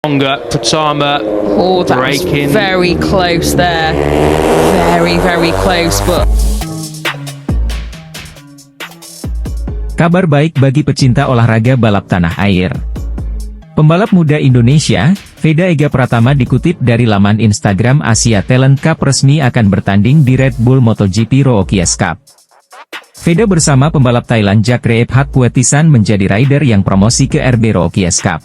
Longer, Pratama Oh, that was braking. very close there. Very, very close, but Kabar baik bagi pecinta olahraga balap tanah air. Pembalap muda Indonesia, Veda Ega Pratama dikutip dari laman Instagram Asia Talent Cup resmi akan bertanding di Red Bull MotoGP Rookies Cup. Veda bersama pembalap Thailand Jack Reebhat Puetisan menjadi rider yang promosi ke RB Rookies Cup.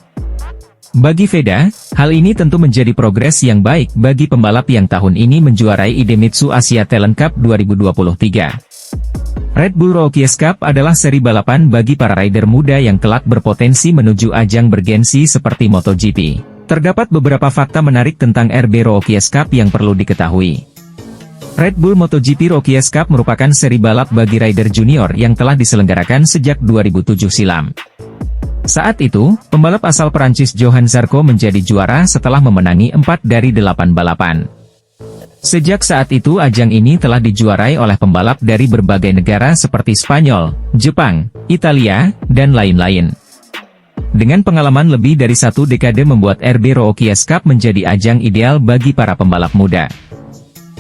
Bagi Veda, hal ini tentu menjadi progres yang baik bagi pembalap yang tahun ini menjuarai Idemitsu Asia Talent Cup 2023. Red Bull Rookies Cup adalah seri balapan bagi para rider muda yang kelak berpotensi menuju ajang bergensi seperti MotoGP. Terdapat beberapa fakta menarik tentang RB Rookies Cup yang perlu diketahui. Red Bull MotoGP Rookies Cup merupakan seri balap bagi rider junior yang telah diselenggarakan sejak 2007 silam. Saat itu, pembalap asal Perancis Johan Zarco menjadi juara setelah memenangi 4 dari 8 balapan. Sejak saat itu ajang ini telah dijuarai oleh pembalap dari berbagai negara seperti Spanyol, Jepang, Italia, dan lain-lain. Dengan pengalaman lebih dari 1 dekade membuat RB Rookies Cup menjadi ajang ideal bagi para pembalap muda.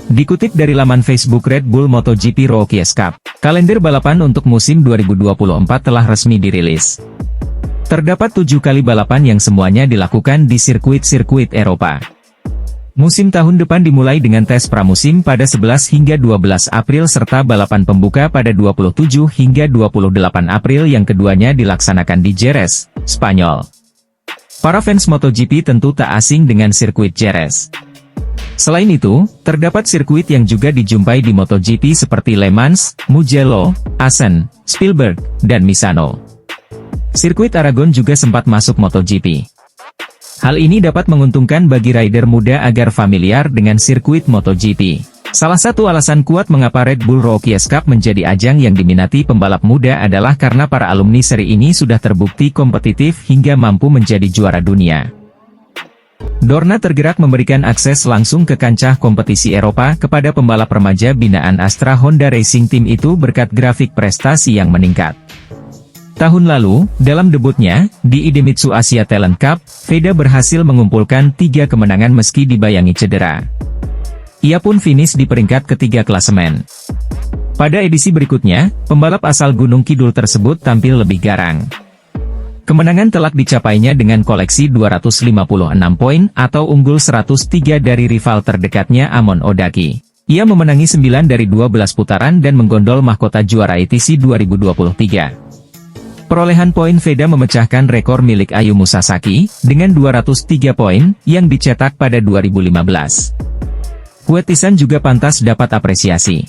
Dikutip dari laman Facebook Red Bull MotoGP Rookies Cup, kalender balapan untuk musim 2024 telah resmi dirilis. Terdapat 7 kali balapan yang semuanya dilakukan di sirkuit-sirkuit Eropa. Musim tahun depan dimulai dengan tes pramusim pada 11 hingga 12 April serta balapan pembuka pada 27 hingga 28 April yang keduanya dilaksanakan di Jerez, Spanyol. Para fans MotoGP tentu tak asing dengan sirkuit Jerez. Selain itu, terdapat sirkuit yang juga dijumpai di MotoGP seperti Le Mans, Mugello, Assen, Spielberg, dan Misano. Sirkuit Aragon juga sempat masuk MotoGP. Hal ini dapat menguntungkan bagi rider muda agar familiar dengan sirkuit MotoGP. Salah satu alasan kuat mengapa Red Bull Rookies Cup menjadi ajang yang diminati pembalap muda adalah karena para alumni seri ini sudah terbukti kompetitif hingga mampu menjadi juara dunia. Dorna tergerak memberikan akses langsung ke kancah kompetisi Eropa kepada pembalap remaja binaan Astra Honda Racing Team itu berkat grafik prestasi yang meningkat. Tahun lalu, dalam debutnya, di Idemitsu Asia Talent Cup, Veda berhasil mengumpulkan 3 kemenangan meski dibayangi cedera. Ia pun finish di peringkat ketiga klasemen. Pada edisi berikutnya, pembalap asal Gunung Kidul tersebut tampil lebih garang. Kemenangan telak dicapainya dengan koleksi 256 poin atau unggul 103 dari rival terdekatnya Amon Odaki. Ia memenangi 9 dari 12 putaran dan menggondol mahkota juara ITC 2023. Perolehan poin Veda memecahkan rekor milik Ayumu Sasaki, dengan 203 poin, yang dicetak pada 2015. Puetisan juga pantas dapat apresiasi.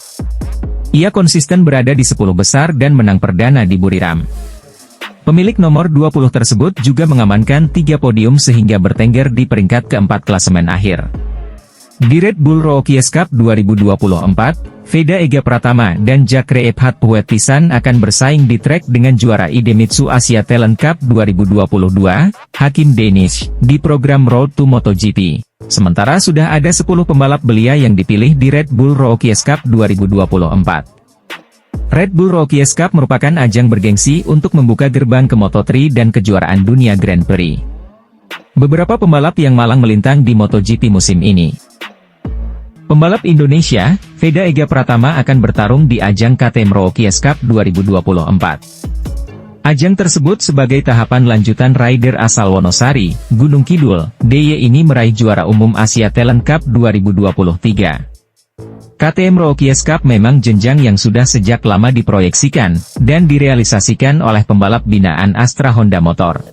Ia konsisten berada di 10 besar dan menang perdana di Buriram. Pemilik nomor 20 tersebut juga mengamankan 3 podium sehingga bertengger di peringkat keempat klasemen akhir. Di Red Bull Rookies Cup 2024, Veda Ega Pratama dan Jack Reebhat Puetisan akan bersaing di trek dengan juara Idemitsu Asia Talent Cup 2022, Hakim Danish, di program Road to MotoGP. Sementara sudah ada 10 pembalap belia yang dipilih di Red Bull Rookies Cup 2024. Red Bull Rookies Cup merupakan ajang bergengsi untuk membuka gerbang ke Moto3 dan kejuaraan dunia Grand Prix. Beberapa pembalap yang malang melintang di MotoGP musim ini. Pembalap Indonesia, Veda Ega Pratama akan bertarung di ajang KTM Rookies Cup 2024. Ajang tersebut sebagai tahapan lanjutan rider asal Wonosari, Gunung Kidul, DIY ini meraih juara umum Asia Talent Cup 2023. KTM Rookies Cup memang jenjang yang sudah sejak lama diproyeksikan, dan direalisasikan oleh pembalap binaan Astra Honda Motor.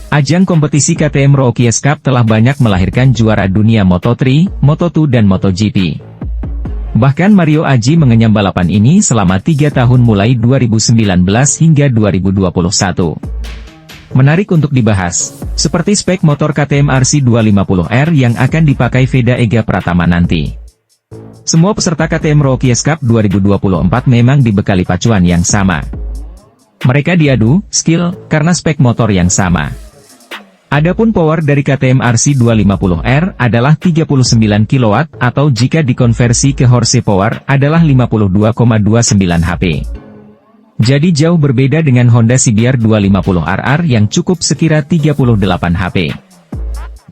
Ajang kompetisi KTM Rookies Cup telah banyak melahirkan juara dunia Moto3, Moto2 dan MotoGP. Bahkan Mario Aji mengenyam balapan ini selama 3 tahun mulai 2019 hingga 2021. Menarik untuk dibahas, seperti spek motor KTM RC250R yang akan dipakai Veda Ega Pratama nanti. Semua peserta KTM Rookies Cup 2024 memang dibekali pacuan yang sama. Mereka diadu skill karena spek motor yang sama. Adapun power dari KTM RC250R adalah 39 kW atau jika dikonversi ke horsepower adalah 52,29 HP. Jadi jauh berbeda dengan Honda CBR 250RR yang cukup sekira 38 HP.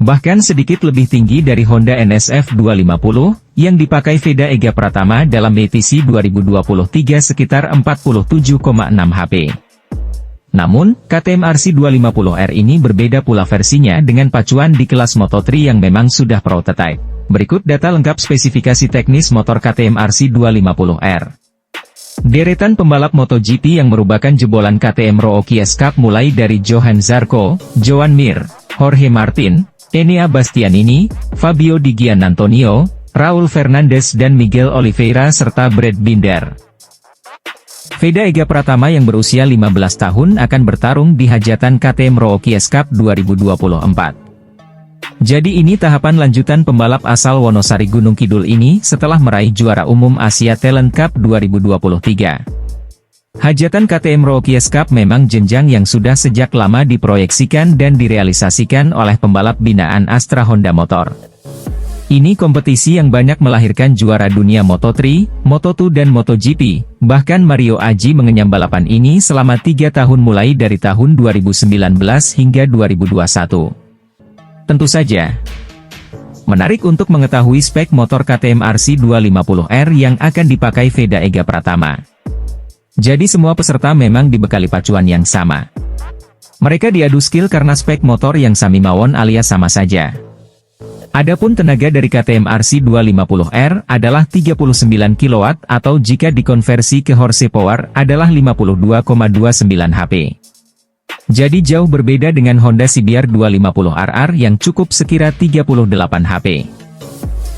bahkan sedikit lebih tinggi dari Honda NSF 250, yang dipakai Veda Ega Pratama dalam ATC 2023 sekitar 47,6 HP. Namun, KTM RC 250R ini berbeda pula versinya dengan pacuan di kelas Moto3 yang memang sudah prototype. Berikut data lengkap spesifikasi teknis motor KTM RC 250R. Deretan pembalap MotoGP yang merupakan jebolan KTM Rookie Cup mulai dari Johan Zarco, Joan Mir, Jorge Martin, Enea Bastianini, Fabio Di Giannantonio, Raul Fernandez dan Miguel Oliveira serta Brad Binder. Veda Ega Pratama yang berusia 15 tahun akan bertarung di hajatan KTM Rookie Cup 2024. Jadi ini tahapan lanjutan pembalap asal Wonosari Gunung Kidul ini setelah meraih juara umum Asia Talent Cup 2023. Hajatan KTM Rookie Cup memang jenjang yang sudah sejak lama diproyeksikan dan direalisasikan oleh pembalap binaan Astra Honda Motor. Ini kompetisi yang banyak melahirkan juara dunia Moto3, Moto2 dan MotoGP, bahkan Mario Aji mengenyam balapan ini selama 3 tahun mulai dari tahun 2019 hingga 2021. Tentu saja, menarik untuk mengetahui spek motor KTM RC 250R yang akan dipakai Veda Ega Pratama. Jadi semua peserta memang dibekali pacuan yang sama. Mereka diadu skill karena spek motor yang sami mawon alias sama saja. Adapun tenaga dari KTM RC 250R adalah 39 kW atau jika dikonversi ke horsepower adalah 52,29 HP. Jadi jauh berbeda dengan Honda CBR 250RR yang cukup sekira 38 HP.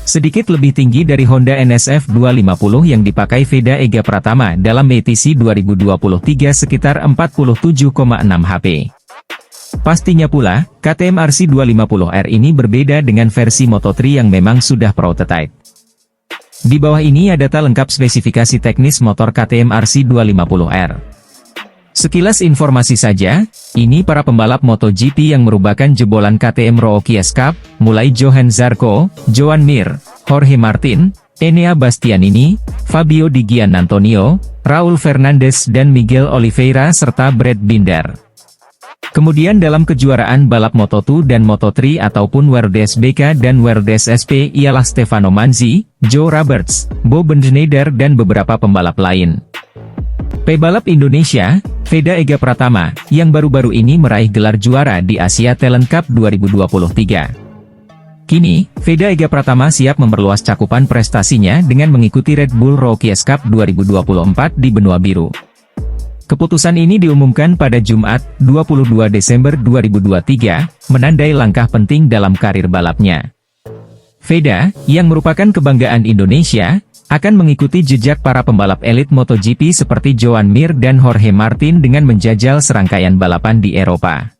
Sedikit lebih tinggi dari Honda NSF 250 yang dipakai Veda Ega Pratama dalam ATC 2023 sekitar 47,6 HP. Pastinya pula, KTM RC 250R ini berbeda dengan versi Moto3 yang memang sudah prototype. Di bawah ini ada data lengkap spesifikasi teknis motor KTM RC 250R. Sekilas informasi saja, ini para pembalap MotoGP yang merupakan jebolan KTM Rookie Cup, mulai Johan Zarco, Joan Mir, Jorge Martin, Enea Bastianini, Fabio Di Giannantonio, Raul Fernandez dan Miguel Oliveira serta Brad Binder. Kemudian dalam kejuaraan balap Moto2 dan Moto3 ataupun WRDS BK dan WRDS SP ialah Stefano Manzi, Joe Roberts, Bo Schneider dan beberapa pembalap lain. Pebalap Indonesia, Veda Ega Pratama, yang baru-baru ini meraih gelar juara di Asia Talent Cup 2023. Kini, Veda Ega Pratama siap memperluas cakupan prestasinya dengan mengikuti Red Bull Rookie Cup 2024 di benua biru. Keputusan ini diumumkan pada Jumat, 22 Desember 2023, menandai langkah penting dalam karir balapnya. Veda, yang merupakan kebanggaan Indonesia, akan mengikuti jejak para pembalap elit MotoGP seperti Joan Mir dan Jorge Martin dengan menjajal serangkaian balapan di Eropa.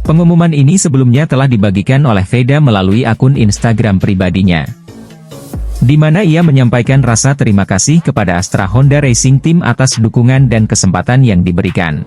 Pengumuman ini sebelumnya telah dibagikan oleh Veda melalui akun Instagram pribadinya, di mana ia menyampaikan rasa terima kasih kepada Astra Honda Racing Team atas dukungan dan kesempatan yang diberikan.